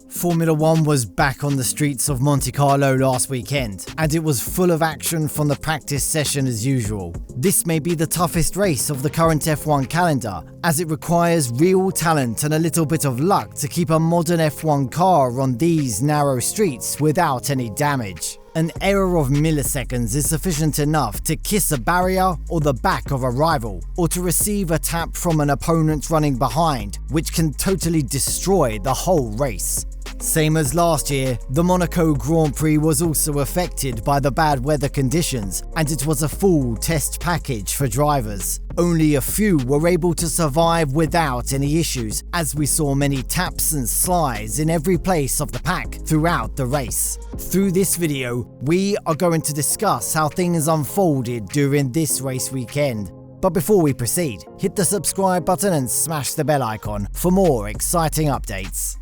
Formula 1 was back on the streets of Monte Carlo last weekend, and it was full of action from the practice session as usual. This may be the toughest race of the current F1 calendar, as it requires real talent and a little bit of luck to keep a modern F1 car on these narrow streets without any damage. An error of milliseconds is sufficient enough to kiss a barrier or the back of a rival, or to receive a tap from an opponent running behind, which can totally destroy the whole race. Same as last year, the Monaco Grand Prix was also affected by the bad weather conditions, and it was a full test package for drivers. Only a few were able to survive without any issues, as we saw many taps and slides in every place of the pack throughout the race. Through this video, we are going to discuss how things unfolded during this race weekend. But before we proceed, hit the subscribe button and smash the bell icon for more exciting updates.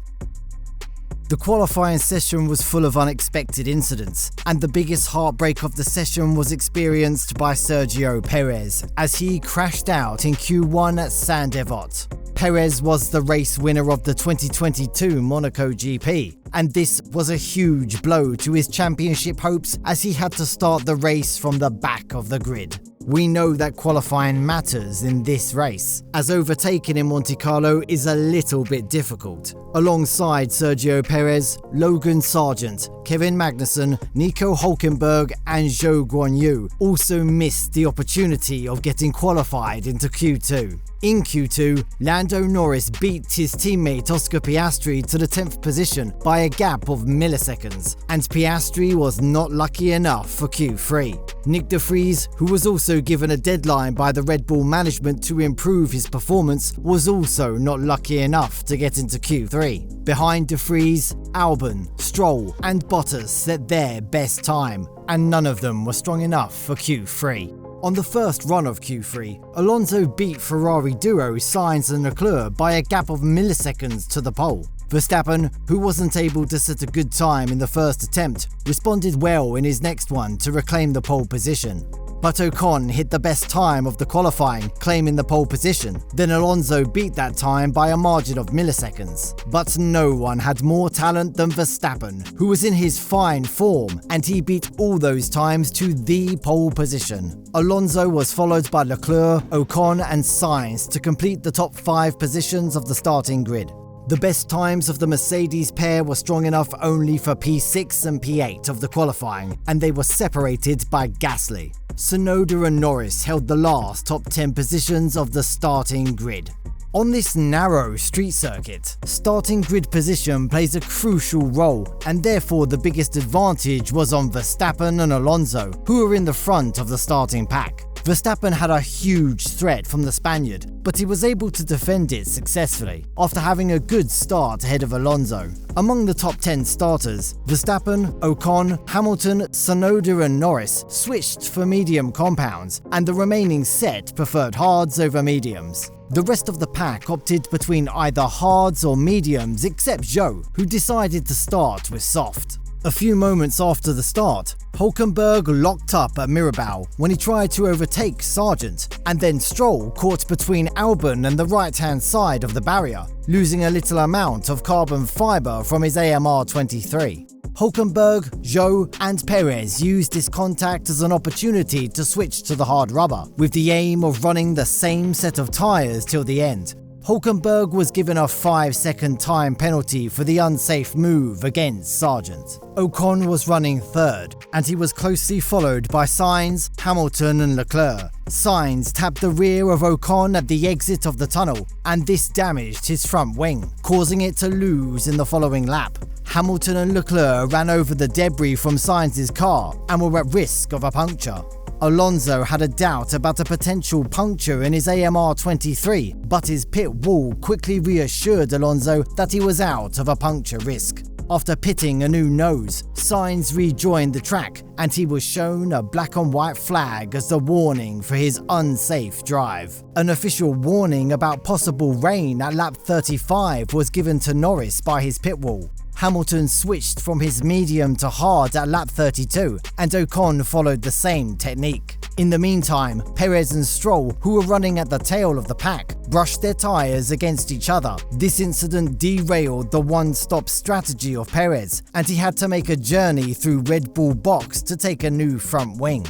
The qualifying session was full of unexpected incidents, and the biggest heartbreak of the session was experienced by Sergio Perez as he crashed out in Q1 at Saint-Devote. Perez was the race winner of the 2022 Monaco GP, and this was a huge blow to his championship hopes as he had to start the race from the back of the grid. We know that qualifying matters in this race, as overtaking in Monte Carlo is a little bit difficult. Alongside Sergio Perez, Logan Sargent, Kevin Magnussen, Nico Hülkenberg and Zhou Guanyu also missed the opportunity of getting qualified into Q2. In Q2, Lando Norris beat his teammate Oscar Piastri to the 10th position by a gap of milliseconds, and Piastri was not lucky enough for Q3. Nick de Vries, who was also given a deadline by the Red Bull management to improve his performance, was also not lucky enough to get into Q3. Behind de Vries, Albon, Stroll and Bottas set their best time, and none of them were strong enough for Q3. On the first run of Q3, Alonso beat Ferrari duo Sainz and Leclerc by a gap of milliseconds to the pole. Verstappen, who wasn't able to set a good time in the first attempt, responded well in his next one to reclaim the pole position. But Ocon hit the best time of the qualifying, claiming the pole position. Then Alonso beat that time by a margin of milliseconds. But no one had more talent than Verstappen, who was in his fine form, and he beat all those times to the pole position. Alonso was followed by Leclerc, Ocon and Sainz to complete the top 5 positions of the starting grid. The best times of the Mercedes pair were strong enough only for P6 and P8 of the qualifying, and they were separated by Gasly. Tsunoda and Norris held the last top 10 positions of the starting grid. On this narrow street circuit, starting grid position plays a crucial role, and therefore the biggest advantage was on Verstappen and Alonso, who were in the front of the starting pack. Verstappen had a huge threat from the Spaniard, but he was able to defend it successfully after having a good start ahead of Alonso. Among the top 10 starters, Verstappen, Ocon, Hamilton, Tsunoda and Norris switched for medium compounds, and the remaining set preferred hards over mediums. The rest of the pack opted between either hards or mediums except Zhou, who decided to start with soft. A few moments after the start, Hülkenberg locked up at Mirabel when he tried to overtake Sargent, and then Stroll caught between Albon and the right-hand side of the barrier, losing a little amount of carbon fibre from his AMR23. Hülkenberg, Zhou and Perez used this contact as an opportunity to switch to the hard rubber, with the aim of running the same set of tyres till the end. Hülkenberg was given a 5-second time penalty for the unsafe move against Sargent. Ocon was running third, and he was closely followed by Sainz, Hamilton and Leclerc. Sainz tapped the rear of Ocon at the exit of the tunnel, and this damaged his front wing, causing it to lose in the following lap. Hamilton and Leclerc ran over the debris from Sainz's car and were at risk of a puncture. Alonso had a doubt about a potential puncture in his AMR23, but his pit wall quickly reassured Alonso that he was out of a puncture risk. After pitting a new nose, Sainz rejoined the track, and he was shown a black and white flag as the warning for his unsafe drive. An official warning about possible rain at lap 35 was given to Norris by his pit wall. Hamilton switched from his medium to hard at lap 32, and Ocon followed the same technique. In the meantime, Perez and Stroll, who were running at the tail of the pack, brushed their tyres against each other. This incident derailed the one-stop strategy of Perez, and he had to make a journey through Red Bull box to take a new front wing.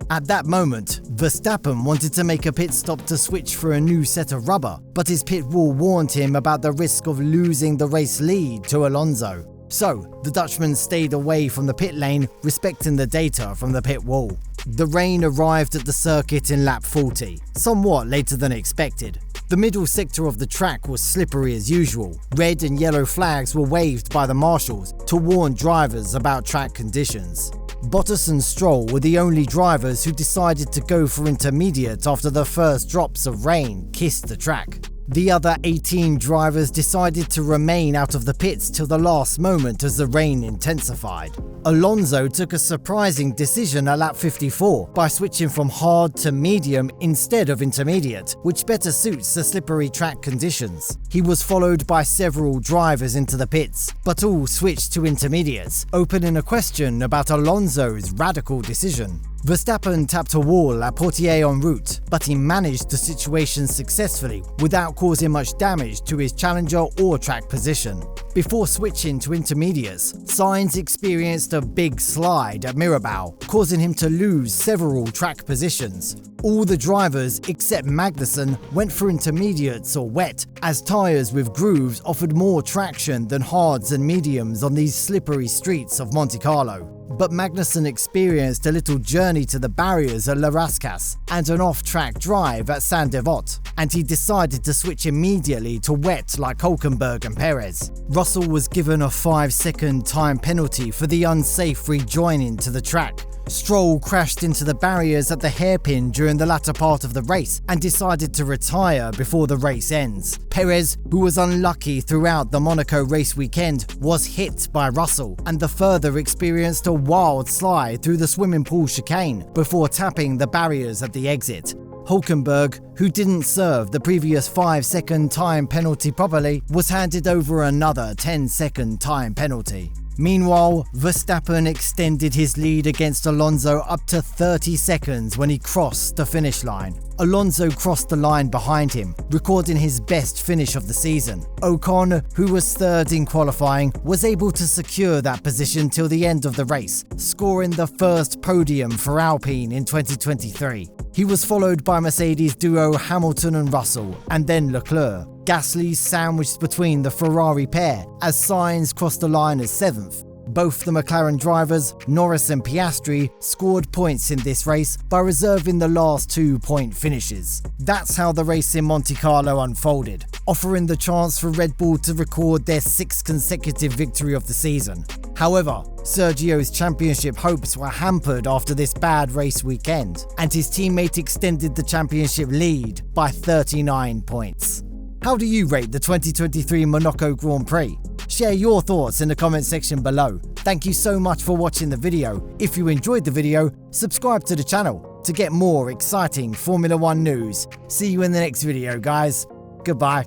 At that moment, Verstappen wanted to make a pit stop to switch for a new set of rubber, but his pit wall warned him about the risk of losing the race lead to Alonso. So, the Dutchman stayed away from the pit lane, respecting the data from the pit wall. The rain arrived at the circuit in lap 40, somewhat later than expected. The middle sector of the track was slippery as usual. Red and yellow flags were waved by the marshals to warn drivers about track conditions. Bottas and Stroll were the only drivers who decided to go for intermediate after the first drops of rain kissed the track. The other 18 drivers decided to remain out of the pits till the last moment as the rain intensified. Alonso took a surprising decision at lap 54 by switching from hard to medium instead of intermediate, which better suits the slippery track conditions. He was followed by several drivers into the pits, but all switched to intermediates, opening a question about Alonso's radical decision. Verstappen tapped a wall at Portier en route, but he managed the situation successfully without causing much damage to his challenger or track position. Before switching to intermediates, Sainz experienced a big slide at Mirabao, causing him to lose several track positions. All the drivers except Magnussen went for intermediates or wet, as tyres with grooves offered more traction than hards and mediums on these slippery streets of Monte Carlo. But Magnussen experienced a little journey to the barriers at Les Rascailles and an off-track drive at Saint-Devote, and he decided to switch immediately to wet like Hülkenberg and Perez. Russell was given a 5-second time penalty for the unsafe rejoining to the track. Stroll crashed into the barriers at the hairpin during the latter part of the race and decided to retire before the race ends. Perez, who was unlucky throughout the Monaco race weekend, was hit by Russell, and the further experienced a wild slide through the swimming pool chicane before tapping the barriers at the exit. Hülkenberg, who didn't serve the previous 5-second time penalty properly, was handed over another 10-second time penalty. Meanwhile, Verstappen extended his lead against Alonso up to 30 seconds when he crossed the finish line. Alonso crossed the line behind him, recording his best finish of the season. Ocon, who was third in qualifying, was able to secure that position till the end of the race, scoring the first podium for Alpine in 2023. He was followed by Mercedes duo Hamilton and Russell, and then Leclerc. Gasly sandwiched between the Ferrari pair as Sainz crossed the line as 7th. Both the McLaren drivers, Norris and Piastri, scored points in this race by reserving the last 2-point finishes. That's how the race in Monte Carlo unfolded, offering the chance for Red Bull to record their 6th consecutive victory of the season. However, Sergio's championship hopes were hampered after this bad race weekend, and his teammate extended the championship lead by 39 points. How do you rate the 2023 Monaco Grand Prix? Share your thoughts in the comment section below. Thank you so much for watching the video. If you enjoyed the video, subscribe to the channel to get more exciting Formula 1 news. See you in the next video, guys. Goodbye.